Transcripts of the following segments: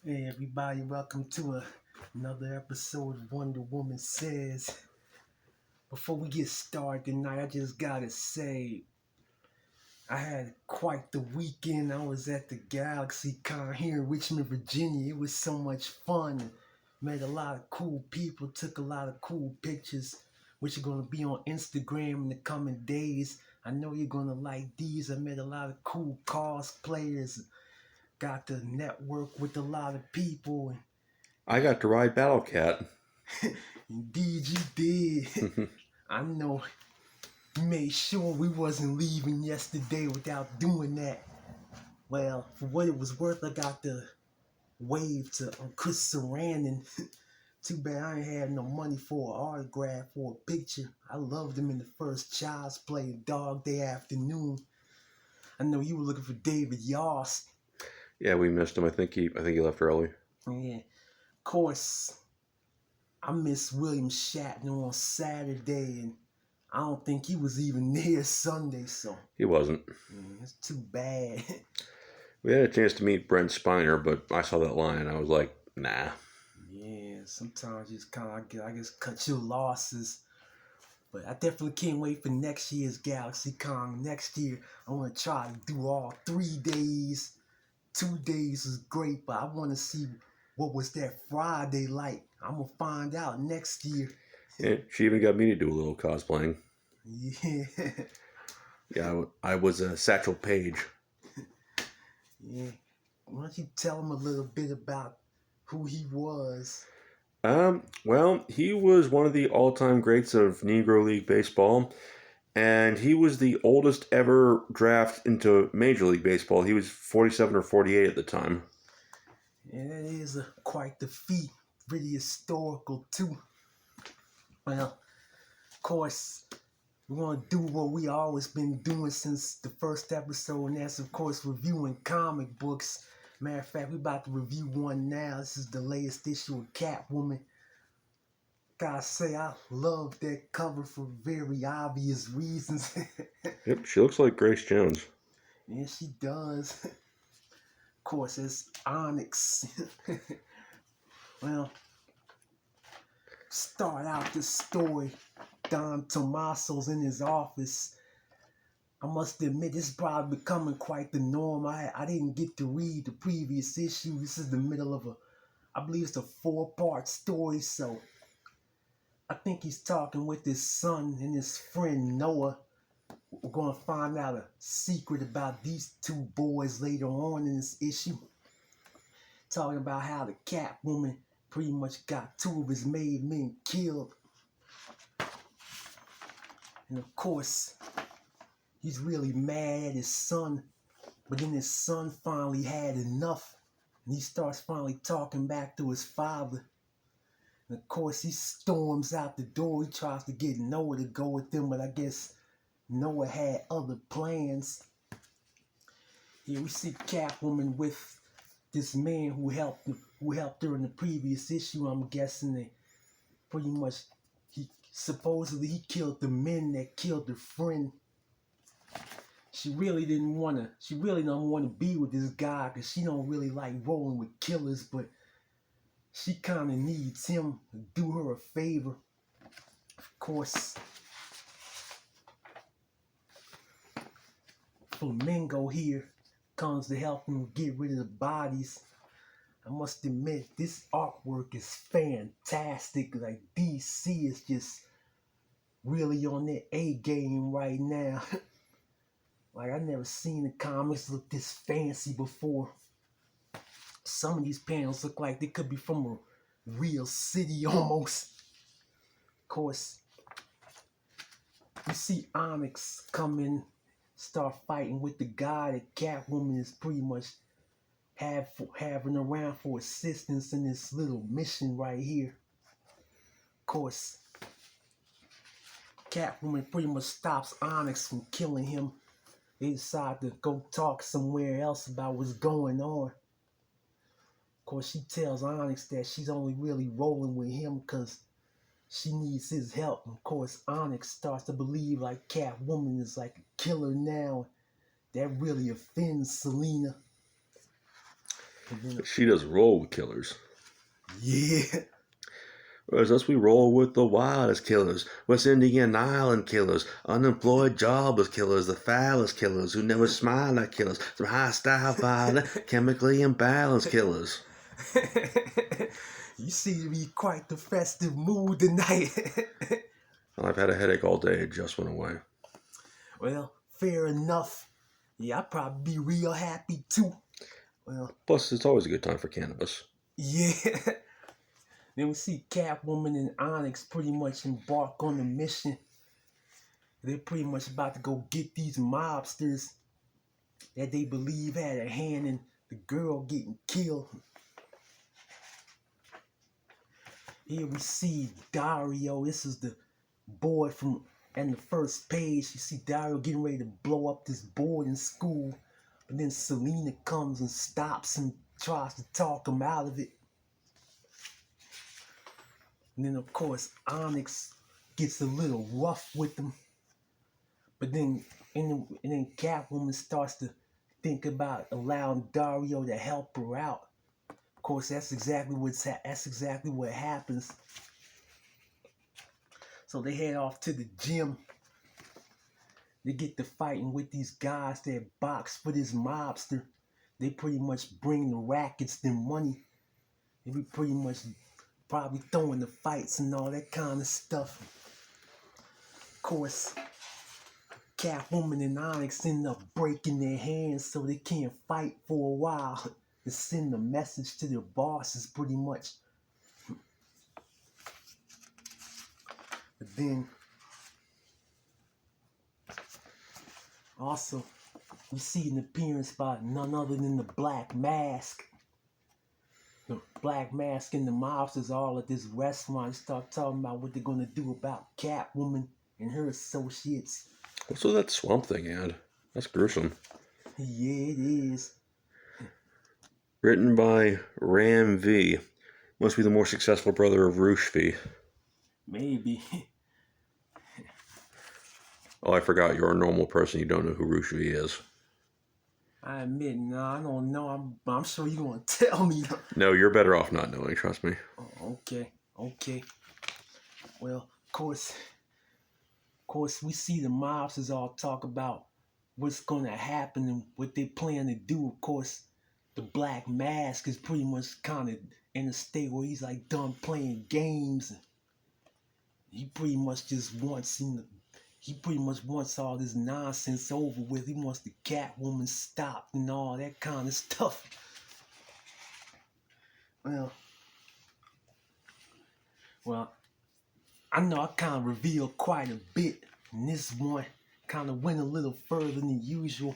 Hey everybody, welcome to another episode of Wonder Woman Says. Before we get started tonight, I just gotta say, I had quite the weekend. I was at the Galaxy Con here in Richmond, Virginia. It was so much fun. Met a lot of cool people, took a lot of cool pictures, which are gonna be on Instagram in the coming days. I know you're gonna like these. I met a lot of cool cosplayers, got to network with a lot of people. I got to ride Battle Cat. Indeed, you did. I know you made sure we wasn't leaving yesterday without doing that. Well, for what it was worth, I got to wave to Chris Sarandon. Too bad I ain't had no money for an autograph or a picture. I loved him in the first Child's Play, Dog Day Afternoon. I know you were looking for David Yost. Yeah, we missed him. I think he left early. Yeah, of course, I missed William Shatner on Saturday, and I don't think he was even there Sunday, so He wasn't. it's too bad. We had a chance to meet Brent Spiner, but I saw that line and I was like, nah. Yeah, sometimes you just kind of, I guess, cut your losses. But I definitely can't wait for next year's Galaxy Con. Next year, I want to try to do all 3 days. 2 days is great, but I want to see what was that Friday like. I'm going to find out next year. Yeah, she even got me to do a little cosplaying. Yeah. Yeah, I was a Satchel Paige. Yeah. Why don't you tell him a little bit about who he was? Well, he was one of the all-time greats of Negro League Baseball, and he was the oldest ever draft into Major League Baseball. He was 47 or 48 at the time. And that is quite the feat. Pretty historical, too. Well, of course, we're going to do what we always been doing since the first episode, and that's, of course, reviewing comic books. Matter of fact, we're about to review one now. This is the latest issue of Catwoman. Gotta say, I love that cover for very obvious reasons. Yep, she looks like Grace Jones. Yeah, she does. Of course, it's Onyx. Well, start out this story. Don Tomaso's in his office. I must admit, this is probably becoming quite the norm. I didn't get to read the previous issue. This is the middle of I believe it's a 4-part story, so I think he's talking with his son and his friend Noah. We're going to find out a secret about these two boys later on in this issue. Talking about how the Catwoman pretty much got 2 of his made men killed. And of course, he's really mad at his son. But then his son finally had enough. And he starts finally talking back to his father. And of course, he storms out the door. He tries to get Noah to go with them, but I guess Noah had other plans. Here we see Catwoman with this man who helped her in the previous issue. I'm guessing that pretty much he killed the men that killed her friend. She really don't want to be with this guy because she don't really like rolling with killers, but she kind of needs him to do her a favor. Of course, Flamingo here comes to help him get rid of the bodies. I must admit, this artwork is fantastic. Like, DC is just really on their A game right now. Like, I never seen the comics look this fancy before. Some of these panels look like they could be from a real city almost. Of course, you see Onyx come in, start fighting with the guy that Catwoman is pretty much having around for assistance in this little mission right here. Of course, Catwoman pretty much stops Onyx from killing him. They decide to go talk somewhere else about what's going on. Of course, she tells Onyx that she's only really rolling with him because she needs his help. Of course, Onyx starts to believe like Catwoman is like a killer now. That really offends Selena. And then, She does roll with killers. yeah. Whereas us, we roll with the wildest killers, West Indian Island killers, unemployed jobless killers, the foulest killers who never smile at killers, some high-style, violent, chemically imbalanced killers. You seem to be quite the festive mood tonight. I've had a headache all day. It just went away. Well, fair enough. Yeah, I'd probably be real happy too. Well, Plus, it's always a good time for cannabis. yeah. Then we see Catwoman and Onyx pretty much embark on a mission. They're pretty much about to go get these mobsters that they believe had a hand in the girl getting killed. Here we see Dario. This is the boy from and the first page. You see Dario getting ready to blow up this board in school. But then Selena comes and stops him, tries to talk him out of it. And then of course Onyx gets a little rough with him. But then and then Catwoman starts to think about allowing Dario to help her out. Of course, that's exactly what happens. So they head off to the gym. They get to fighting with these guys that box for this mobster. They pretty much bring the rackets their money. They be pretty much probably throwing the fights and all that kind of stuff. Of course, Catwoman and Onyx end up breaking their hands so they can't fight for a while. To send a message to their bosses pretty much. But then also we see an appearance by none other than the Black Mask. The Black Mask and the mobsters all at this restaurant start talking about what they're gonna do about Catwoman and her associates. What's with that Swamp Thing ad? That's gruesome. Yeah, it is. Written by Ram V. Must be the more successful brother of Roosh V. Maybe. Oh, I forgot. You're a normal person. You don't know who Roosh V is. I admit, no, I don't know. I'm sure you're gonna tell me. No, you're better off not knowing. Trust me. Oh, okay. Well, of course, we see the mobsters all talk about what's gonna happen and what they plan to do. Of course, the Black Mask is pretty much kind of in a state where he's like done playing games. He pretty much just wants all this nonsense over with. He wants the Catwoman stopped and all that kind of stuff. Well, I know I kind of revealed quite a bit in this one. Kind of went a little further than usual.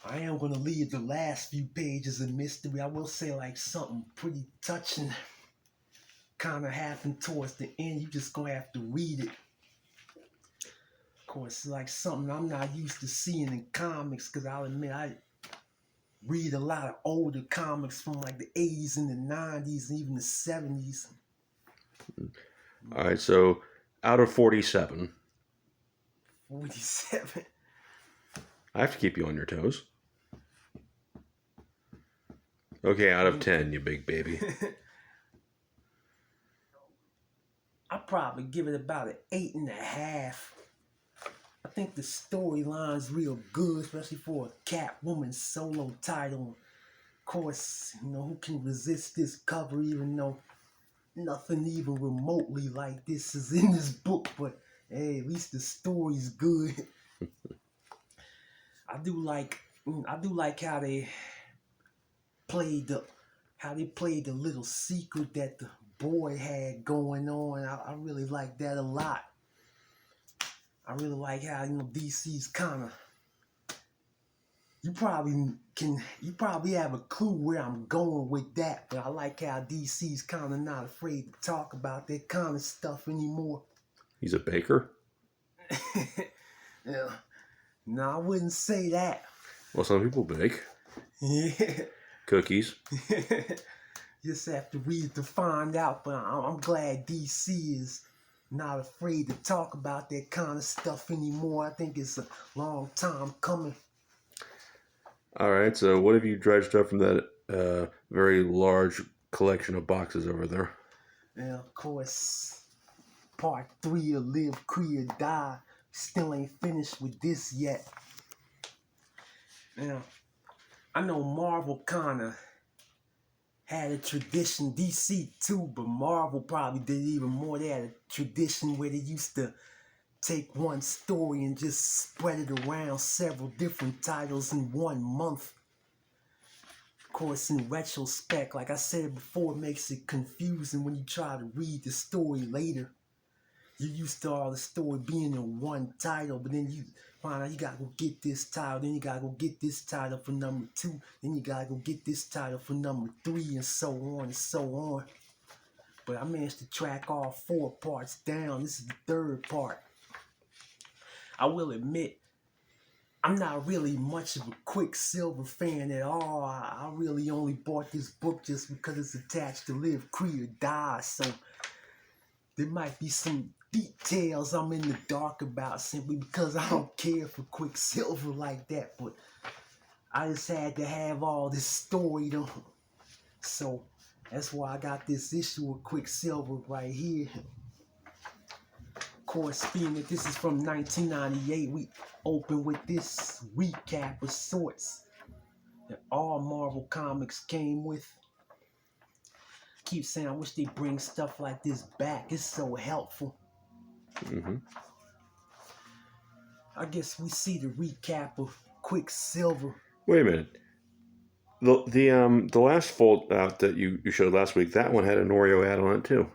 I am going to leave the last few pages a mystery. I will say like something pretty touching kind of happened towards the end. You just going to have to read it. Of course, like something I'm not used to seeing in comics, because I'll admit I read a lot of older comics from like the 80s and the 90s and even the 70s. All right, so out of 47. 47. I have to keep you on your toes. Okay, out of 10, you big baby. I'd probably give it about an 8.5. I think the storyline's real good, especially for a Catwoman solo title. Of course, who can resist this cover, even though nothing even remotely like this is in this book, but hey, at least the story's good. I do like how they played the little secret that the boy had going on. I really like that a lot. I really like how DC's kind of. You probably have a clue where I'm going with that, but I like how DC's kind of not afraid to talk about that kind of stuff anymore. He's a baker? Yeah. No, I wouldn't say that. Well, some people bake. Yeah. Cookies. Just have to read to find out, but I'm glad DC is not afraid to talk about that kind of stuff anymore. I think it's a long time coming. All right, so what have you dredged up from that very large collection of boxes over there. And of course, part 3 of Live, Cree, or Die. Still ain't finished with this yet. Now, I know Marvel kinda had a tradition, DC too, but Marvel probably did even more. They had a tradition where they used to take one story and just spread it around several different titles in 1 month. Of course, in retrospect, like I said before, it makes it confusing when you try to read the story later. You're used to all the story being in one title, but then you find out you gotta go get this title, then you gotta go get this title for number 2, then you gotta go get this title for number 3, and so on and so on. But I managed to track all 4 parts down. This is the 3rd part. I will admit, I'm not really much of a Quicksilver fan at all. I really only bought this book just because it's attached to Live, Cree, or Die, so there might be some details I'm in the dark about simply because I don't care for Quicksilver like that, but I just had to have all this story though. So that's why I got this issue of Quicksilver right here. Of course, being that this is from 1998, we open with this recap of sorts that all Marvel Comics came with. Keep saying I wish they bring stuff like this back. It's so helpful. Mm-hmm. I guess we see the recap of Quicksilver. Wait a minute. The last fold out that you showed last week, that one had an Oreo ad on it too.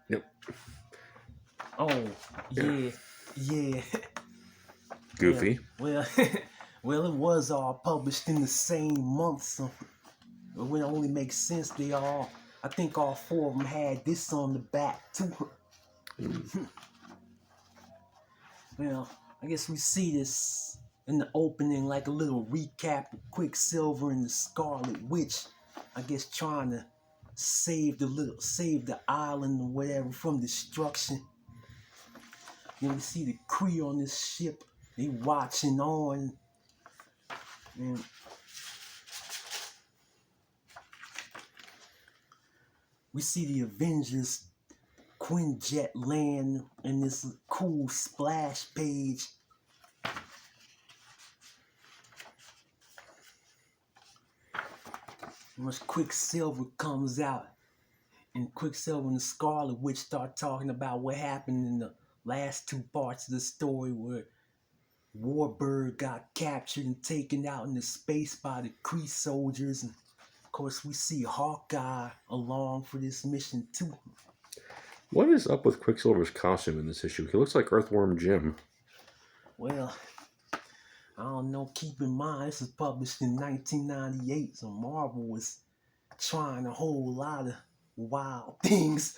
Yep. Oh, yeah. Yeah. Goofy. Well, well, it was all published in the same month, so it would only make sense they all, I think all 4 of them had this on the back too. Well, I guess we see this in the opening, like a little recap of Quicksilver and the Scarlet Witch, I guess trying to save the island or whatever from destruction. Then we see the Kree on this ship, they watching on, and we see the Avengers Quinjet land in this cool splash page. Once Quicksilver comes out, and Quicksilver and the Scarlet Witch start talking about what happened in the last 2 parts of the story where Warbird got captured and taken out into space by the Kree soldiers. And of course, we see Hawkeye along for this mission too. What is up with Quicksilver's costume in this issue? He looks like Earthworm Jim. Well, I don't know. Keep in mind, this was published in 1998, so Marvel was trying a whole lot of wild things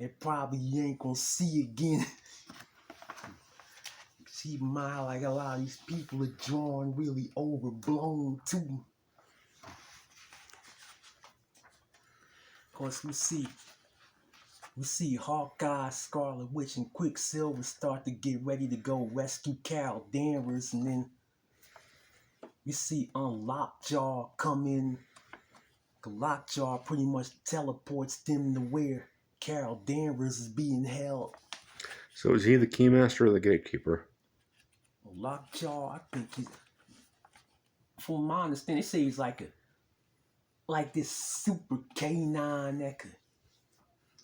that probably you ain't gonna see again. Keep in mind, like a lot of these people are drawn really overblown too. Of course, we see Hawkeye, Scarlet Witch, and Quicksilver start to get ready to go rescue Carol Danvers, and then we see Lockjaw come in. Lockjaw pretty much teleports them to where Carol Danvers is being held. So is he the Keymaster or the Gatekeeper? Lockjaw, I think he's, from my understanding, they say he's like this super canine that could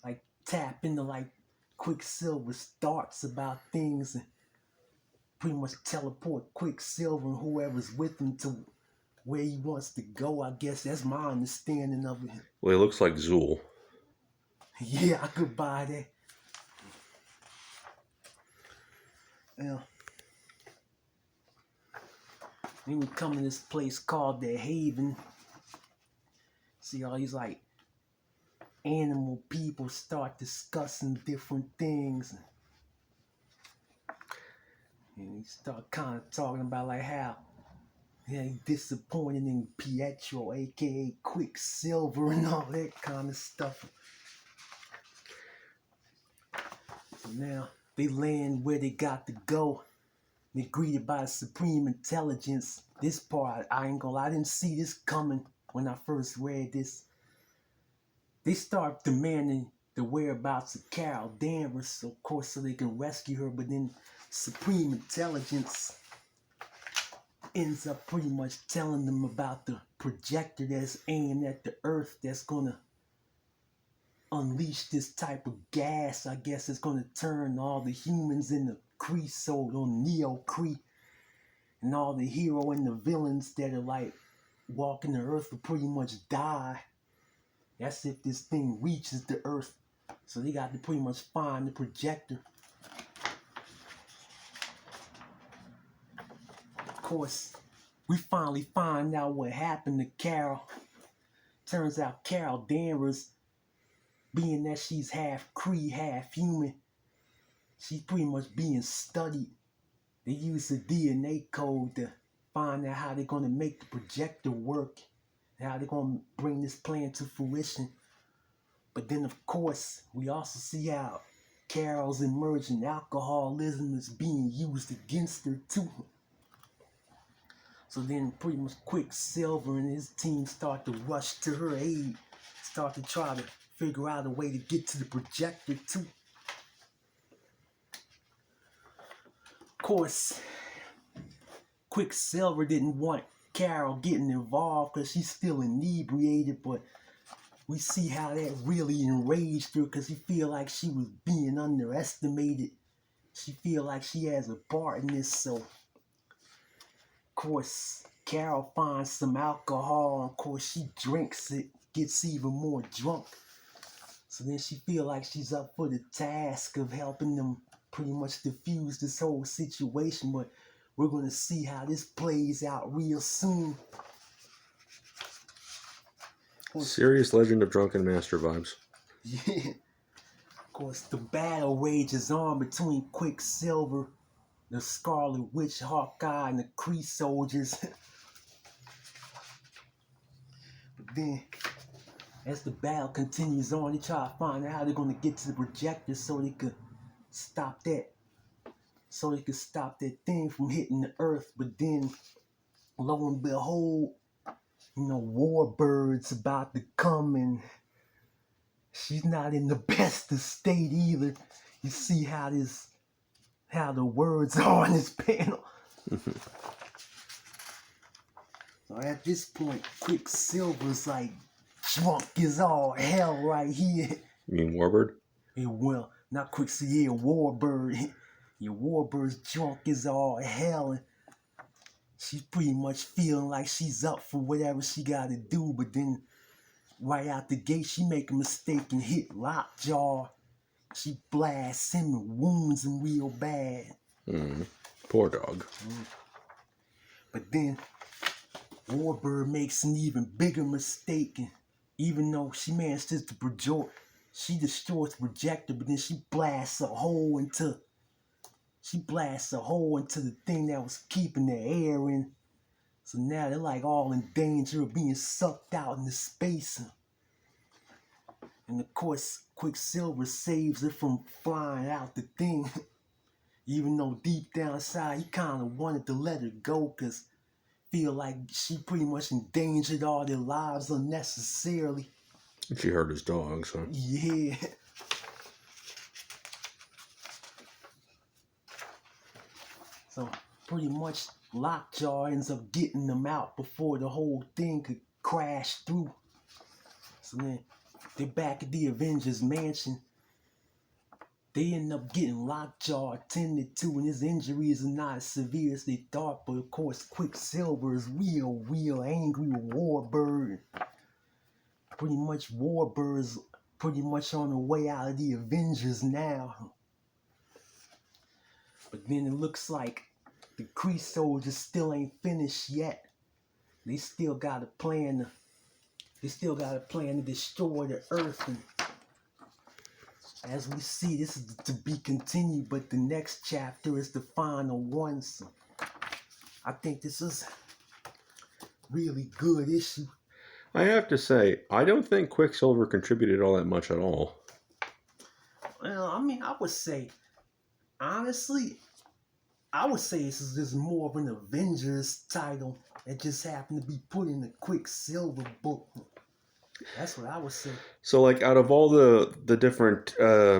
like tap into like Quicksilver's thoughts about things and pretty much teleport Quicksilver and whoever's with him to where he wants to go. I guess that's my understanding of it. Well, he looks like Zool. Yeah, I could buy that. Yeah. Then we come to this place called the Haven. See all these like animal people start discussing different things. And we start kind of talking about like how he disappointed in Pietro, aka Quicksilver, and all that kind of stuff. So now they land where they got to go. They're greeted by the supreme intelligence. This part, I ain't gonna lie, I didn't see this coming when I first read this. They start demanding the whereabouts of Carol Danvers, of course, so they can rescue her, but then supreme intelligence ends up pretty much telling them about the projector that's aimed at the earth that's gonna unleash this type of gas. I guess it's gonna turn all the humans into Kree sold on Neo Kree, and all the hero and the villains that are like walking the earth will pretty much die. That's if this thing reaches the earth. So they got to pretty much find the projector. Of course, we finally find out what happened to Carol. Turns out Carol Danvers, being that she's half Kree, half human, she's pretty much being studied. They use the DNA code to find out how they're going to make the projector work, how they're going to bring this plan to fruition. But then, of course, we also see how Carol's emerging alcoholism is being used against her, too. So then, pretty much Quicksilver and his team start to rush to her aid, start to try to figure out a way to get to the projector, too. Of course, Quicksilver didn't want Carol getting involved because she's still inebriated, but we see how that really enraged her because she feel like she was being underestimated. She feel like she has a part in this, so of course Carol finds some alcohol, and of course she drinks it, gets even more drunk. So then she feel like she's up for the task of helping them pretty much diffuse this whole situation, but we're going to see how this plays out real soon. Serious Legend of Drunken Master vibes. Yeah. Of course, the battle rages on between Quicksilver, the Scarlet Witch, Hawkeye, and the Kree soldiers. But then, as the battle continues on, they try to find out how they're going to get to the projector so they could stop that. So they could stop that thing from hitting the earth. But then, lo and behold, Warbird's about to come, and she's not in the best of state either. You see how the words are on this panel. So at this point, Quicksilver's like drunk as all hell right here. You mean Warbird? Yeah, well, not Quicksilver, yeah, Warbird. Yeah, Warbird's drunk as all hell, and she's pretty much feeling like she's up for whatever she gotta do, but then right out the gate, she make a mistake and hit Lockjaw. She blasts him and wounds him real bad. Poor dog. But then Warbird makes an even bigger mistake, and even though she manages to she destroys the projector, but then she blasts a hole into the thing that was keeping the air in. So now they're like all in danger of being sucked out into space. And of course, Quicksilver saves her from flying out the thing. Even though deep down inside, he kind of wanted to let her go because feel like she pretty much endangered all their lives unnecessarily. She hurt his dog, so. Yeah. So pretty much Lockjaw ends up getting them out before the whole thing could crash through. So then they're back at the Avengers mansion. They end up getting Lockjaw attended to, and his injuries are not as severe as they thought. But of course, Quicksilver is real angry with Warbird. Pretty much Warbird's pretty much on the way out of the Avengers now. But then it looks like the Kree soldiers still ain't finished yet. They still got a plan to destroy the Earth. And as we see, this is to be continued, but the next chapter is the final one. So I think this is really good issue. I have to say, I don't think Quicksilver contributed all that much at all. Well, I mean, I would say, honestly, I would say this is just more of an Avengers title that just happened to be put in the Quicksilver book. That's what I would say. So, like, out of all the different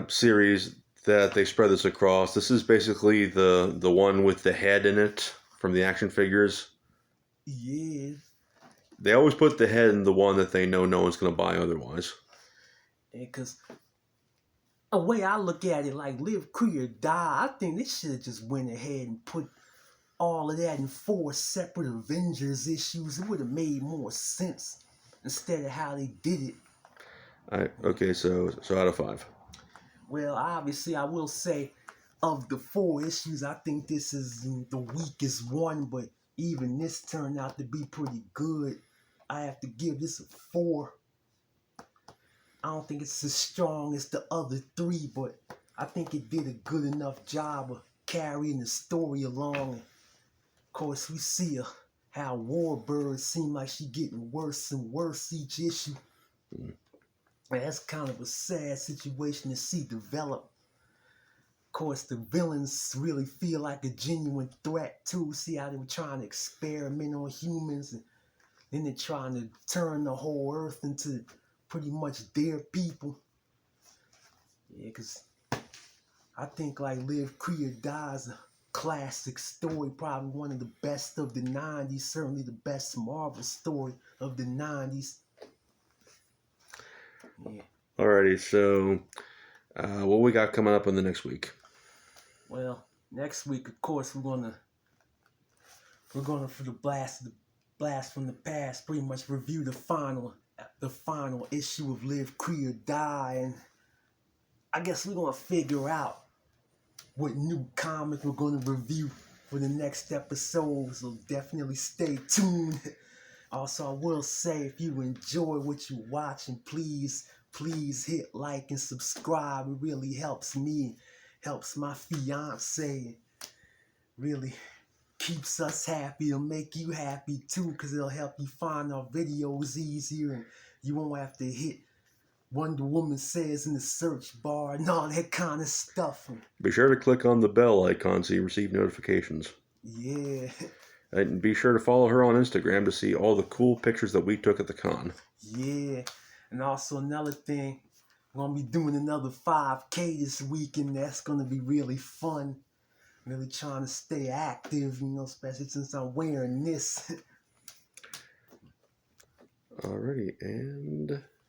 series that they spread this across, this is basically the one with the head in it from the action figures. Yeah, They always put the head in the one that they know no one's going to buy otherwise. because the way I look at it, like live, free or die, I think they should have just went ahead and put all of that in 4 separate Avengers issues. It would have made more sense instead of how they did it. Okay, so out of 5. Well, obviously, I will say of the 4 issues, I think this is the weakest one, but even this turned out to be pretty good. I have to give this a 4. I don't think it's as strong as the other 3, but I think it did a good enough job of carrying the story along. Of course, we see how Warbird seems like she getting worse and worse each issue. And that's kind of a sad situation to see develop. Of course, the villains really feel like a genuine threat too. See how they were trying to experiment on humans, and then they're trying to turn the whole earth into pretty much their people. Yeah, because I think like Live, Free or Die is a classic story, probably one of the best of the 90s, certainly the best Marvel story of the 90s. Yeah. Alrighty, so what we got coming up in the next week? Well, next week, of course, we're gonna for the blast from the past, pretty much review the final issue of Live, Free or Die, and I guess we're gonna figure out what new comic we're gonna review for the next episode. So definitely stay tuned. Also, I will say, if you enjoy what you're watching, please hit like and subscribe. It really helps me, helps my fiance, really keeps us happy. It'll make you happy too, because it'll help you find our videos easier, and you won't have to hit Wonder Woman says in the search bar and all that kind of stuff. Be sure to click on the bell icon so you receive notifications. Yeah. And be sure to follow her on Instagram to see all the cool pictures that we took at the con. Yeah. And also another thing, we're going to be doing another 5K this week, and that's going to be really fun. Really trying to stay active, especially since I'm wearing this. Alrighty, and